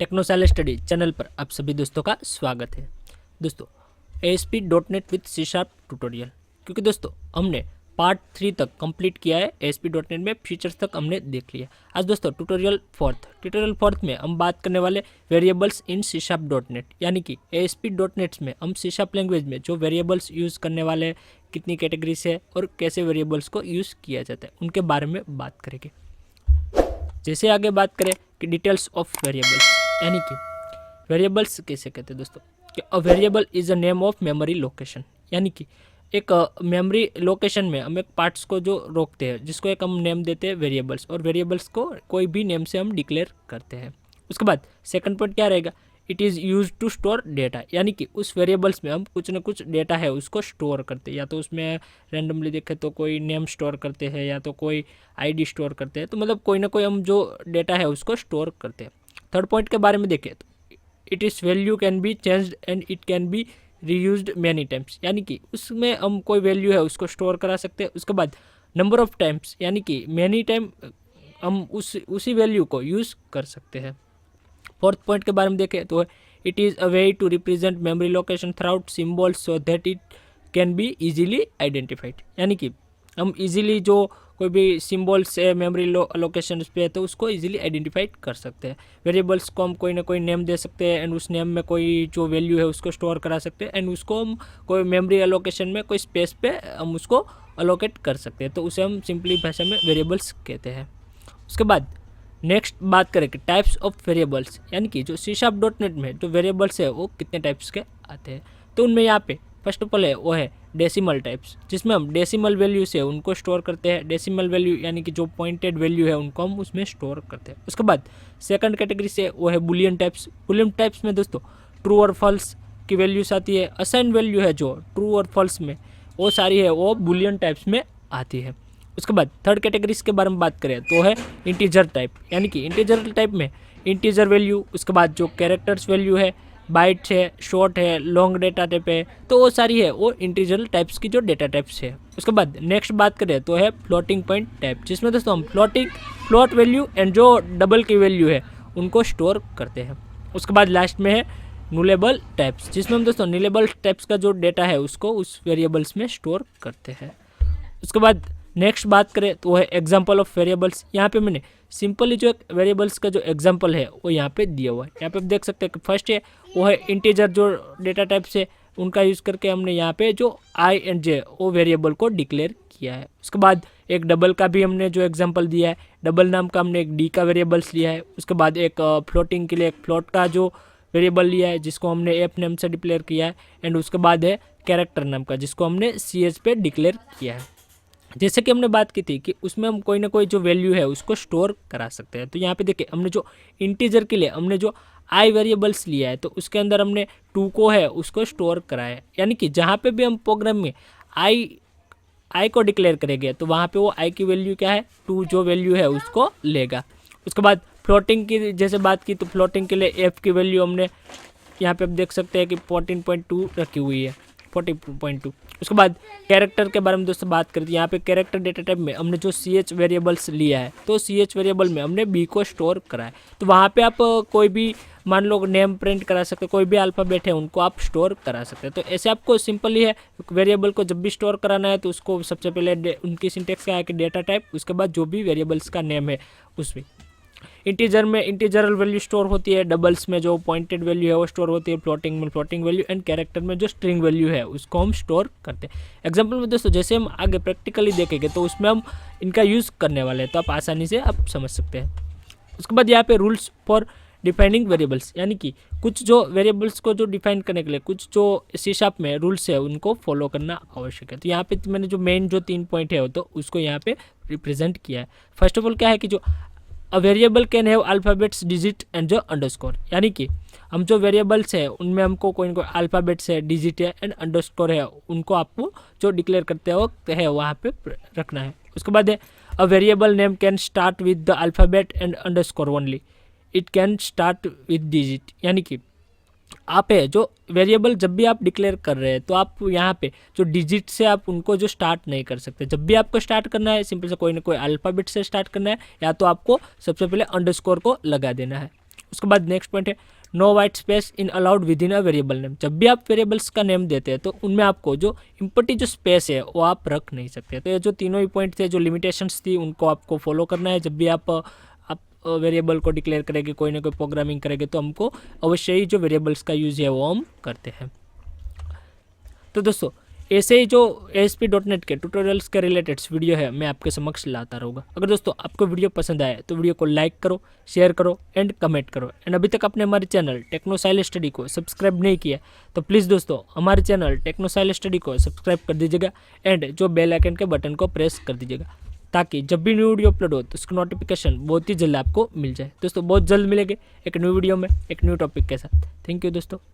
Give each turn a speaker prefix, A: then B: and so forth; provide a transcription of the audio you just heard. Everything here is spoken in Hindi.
A: टेक्नोसाइलेंस स्टडी चैनल पर आप सभी दोस्तों का स्वागत है। दोस्तों ASP.NET विथ C# ट्यूटोरियल, क्योंकि दोस्तों हमने पार्ट 3 तक कंप्लीट किया है। ASP.NET में फीचर्स तक हमने देख लिया। आज दोस्तों ट्यूटोरियल फोर्थ में हम बात करने वाले वेरिएबल्स इन C#.NET, यानी कि ASP.NET में हम C# लैंग्वेज में जो वेरिएबल्स यूज़ करने वाले हैं, कितनी कैटेगरीज है और कैसे वेरिएबल्स को यूज़ किया जाता है, उनके बारे में बात करेंगे। जैसे आगे बात करें कि डिटेल्स ऑफ वेरिएबल्स, यानी कि वेरिएबल्स कैसे कहते हैं दोस्तों, कि a variable is a name of memory location, यानी कि एक मेमोरी लोकेशन में हम एक पार्ट्स को जो रोकते हैं, जिसको एक हम नेम देते हैं वेरिएबल्स, और वेरिएबल्स को कोई भी नेम से हम डिक्लेयर करते हैं। उसके बाद सेकंड पॉइंट क्या रहेगा, it is use to store data, यानी कि उस वेरिएबल्स में हम कुछ ना कुछ डेटा है उसको स्टोर करते हैं। या तो उसमें रैंडमली देखें तो कोई नेम स्टोर करते हैं, या तो कोई आईडी स्टोर करते हैं, तो मतलब कोई ना कोई हम जो डेटा है उसको स्टोर करते हैं। थर्ड पॉइंट के बारे में देखें तो it is value can be changed and it can B reused many times, यानी कि उसमें हम कोई वैल्यू है उसको स्टोर करा सकते हैं। उसके बाद नंबर ऑफ टाइम्स, यानी कि मैनी टाइम हम उसी वैल्यू को यूज़ कर सकते हैं। फोर्थ पॉइंट के बारे में देखें तो it is a way to represent memory location throughout symbols so that it can be easily identified, यानी कि हम इजीली जो कोई भी सिम्बॉल्स है मेमोरी लोकेशन पे है तो उसको इजीली आइडेंटिफाइड कर सकते हैं। वेरिएबल्स को हम कोई ना कोई नेम दे सकते हैं एंड उस नेम में कोई जो वैल्यू है उसको स्टोर करा सकते हैं, एंड उसको हम कोई मेमोरी एलोकेशन में कोई स्पेस पे हम उसको अलोकेट कर सकते हैं, तो उसे हम सिंपली भाषा में वेरिएबल्स कहते हैं। उसके बाद नेक्स्ट बात करें कि टाइप्स ऑफ वेरिएबल्स, यानी कि जो C#.NET में जो वेरिएबल्स है वो कितने टाइप्स के आते हैं। तो उनमें यहाँ पे फर्स्ट ऑफ ऑल है वो है डेसिमल टाइप्स, जिसमें हम डेसिमल वैल्यू से उनको स्टोर करते हैं। डेसिमल वैल्यू यानी कि जो पॉइंटेड वैल्यू है उनको हम उसमें स्टोर करते हैं। उसके बाद सेकंड कैटेगरी से वो है बुलियन टाइप्स। बुलियन टाइप्स में दोस्तों ट्रू और फॉल्स की वैल्यूज आती है। असाइन वैल्यू है जो ट्रू और फॉल्स में वो सारी है वो बुलियन टाइप्स में आती है। उसके बाद थर्ड कैटेगरीज के बारे में बात करें तो है इंटीजर टाइप, यानी कि इंटीजर टाइप में इंटीजर वैल्यू, उसके बाद जो कैरेक्टर्स वैल्यू है, बाइट्स है, शॉर्ट है, लॉन्ग डेटा टाइप है, तो वो सारी है वो इंटीजर टाइप्स की जो डेटा टाइप्स है। उसके बाद नेक्स्ट बात करें तो है फ्लोटिंग पॉइंट टाइप, जिसमें दोस्तों हम फ्लोट वैल्यू एंड जो डबल की वैल्यू है उनको स्टोर करते हैं। उसके बाद लास्ट में है नुलेबल टाइप्स, जिसमें हम दोस्तों नुलेबल टाइप्स का जो डेटा है उसको उस वेरिएबल्स में स्टोर करते हैं। उसके बाद नेक्स्ट बात करें तो है एग्जाम्पल ऑफ वेरिएबल्स। यहाँ पे मैंने सिंपली जो वेरिएबल्स का जो एग्जाम्पल है वो यहाँ पे दिया हुआ है। यहाँ पे आप देख सकते हैं कि फर्स्ट है वो है इंटीजर जो डेटा टाइप्स है उनका यूज़ करके हमने यहाँ पे जो I एंड J वो वेरिएबल को डिक्लेयर किया है। उसके बाद एक डबल का भी हमने जो एग्जाम्पल दिया है, डबल नाम का हमने एक D का वेरिएबल्स लिया है। उसके बाद एक फ्लोटिंग के लिए एक फ्लोट का जो वेरिएबल लिया है जिसको हमने F नेम से डिक्लेयर किया है, एंड उसके बाद है कैरेक्टर नाम का जिसको हमने CH पे डिक्लेयर किया है। जैसे कि हमने बात की थी कि उसमें हम कोई ना कोई जो वैल्यू है उसको स्टोर करा सकते हैं। तो यहाँ पे देखिए हमने जो इंटीजर के लिए हमने जो I वेरिएबल्स लिया है तो उसके अंदर हमने 2 को है उसको स्टोर कराया है, यानी कि जहाँ पे भी हम प्रोग्राम में I को डिक्लेयर करेंगे तो वहाँ पे वो I की वैल्यू क्या है 2 जो वैल्यू है उसको लेगा। उसके बाद फ्लोटिंग की जैसे बात की तो फ्लोटिंग के लिए F की वैल्यू हमने यहाँ पे आप देख सकते हैं कि 14.2 रखी हुई है, 40.2। उसके बाद कैरेक्टर के बारे में दोस्तों बात करते हैं। यहाँ पे कैरेक्टर डेटा टाइप में हमने जो CH वेरिएबल्स लिया है तो CH वेरिएबल में हमने B को स्टोर करा है। तो वहाँ पे आप कोई भी मान लो नेम प्रिंट करा सकते हैं, कोई भी अल्फ़ाबेट है उनको आप स्टोर करा सकते हैं। तो ऐसे आपको सिंपल ही है, वेरिएबल को जब भी स्टोर कराना है तो उसको सबसे पहले उनकी सिंटेक्स क्या है कि डेटा टाइप, उसके बाद जो भी वेरिएबल्स का नेम है उसमें। इंटीजर में इंटीजरल वैल्यू स्टोर होती है, डबल्स में जो पॉइंटेड वैल्यू है वो स्टोर होती है, फ्लोटिंग में फ्लोटिंग वैल्यू, एंड कैरेक्टर में जो स्ट्रिंग वैल्यू है उसको हम स्टोर करते हैं। एग्जांपल में दोस्तों जैसे हम आगे प्रैक्टिकली देखेंगे तो उसमें हम इनका यूज़ करने वाले हैं, तो आप आसानी से आप समझ सकते हैं। उसके बाद यहाँ पे रूल्स फॉर डिफाइनिंग वेरिएबल्स, यानी कि कुछ जो वेरिएबल्स को जो डिफाइन करने के लिए कुछ जो C# में रूल्स है उनको फॉलो करना आवश्यक है। तो यहाँ पे मैंने जो मेन जो 3 पॉइंट है तो उसको यहाँ पे रिप्रेजेंट किया है। फर्स्ट ऑफ ऑल क्या है कि जो a variable can have alphabets, digit and जो अंडरस्कोर, यानी कि हम जो वेरिएबल्स है उनमें हमको कोई ना कोई अल्फ़ाबेट्स है, डिजिट है एंड अंडरस्कोर है, उनको आपको जो डिक्लेयर करते वक्त है वहाँ पे रखना है। उसके बाद है अ variable name can start with the alphabet and underscore only, it can start with digit, यानी कि आप है जो वेरिएबल जब भी आप डिक्लेयर कर रहे हैं तो आप यहाँ पे जो डिजिट से आप उनको जो स्टार्ट नहीं कर सकते। जब भी आपको स्टार्ट करना है सिंपल से कोई ना कोई अल्फ़ाबेट से स्टार्ट करना है, या तो आपको सबसे पहले अंडरस्कोर को लगा देना है। उसके बाद नेक्स्ट पॉइंट है no white space in allowed within a variable name. जब भी आप वेरिएबल्स का नेम देते हैं तो उनमें आपको जो इम्पोर्टेंट जो स्पेस है वो आप रख नहीं सकते। तो ये जो तीनों ही पॉइंट थे, जो लिमिटेशंस थी, उनको आपको फॉलो करना है। जब भी आप वेरिएबल को डिक्लेयर करेंगे, कोई ना कोई प्रोग्रामिंग करेंगे, तो हमको अवश्य ही जो वेरिएबल्स का यूज़ है वो हम करते हैं। तो दोस्तों ऐसे ही जो ASP.NET के ट्यूटोरियल्स के रिलेटेड वीडियो है मैं आपके समक्ष लाता रहूँगा। अगर दोस्तों आपको वीडियो पसंद आए तो वीडियो को लाइक करो, शेयर करो एंड कमेंट करो। एंड अभी तक आपने हमारे चैनल टेक्नो साइल स्टडी को सब्सक्राइब नहीं किया तो प्लीज़ दोस्तों हमारे चैनल टेक्नो साइल स्टडी को सब्सक्राइब कर दीजिएगा एंड जो बेल आइकन के बटन को प्रेस कर दीजिएगा, ताकि जब भी न्यू वीडियो अपलोड हो तो उसकी नोटिफिकेशन बहुत ही जल्द आपको मिल जाए। दोस्तों बहुत जल्द मिलेंगे एक न्यू वीडियो में एक न्यू टॉपिक के साथ। थैंक यू दोस्तों।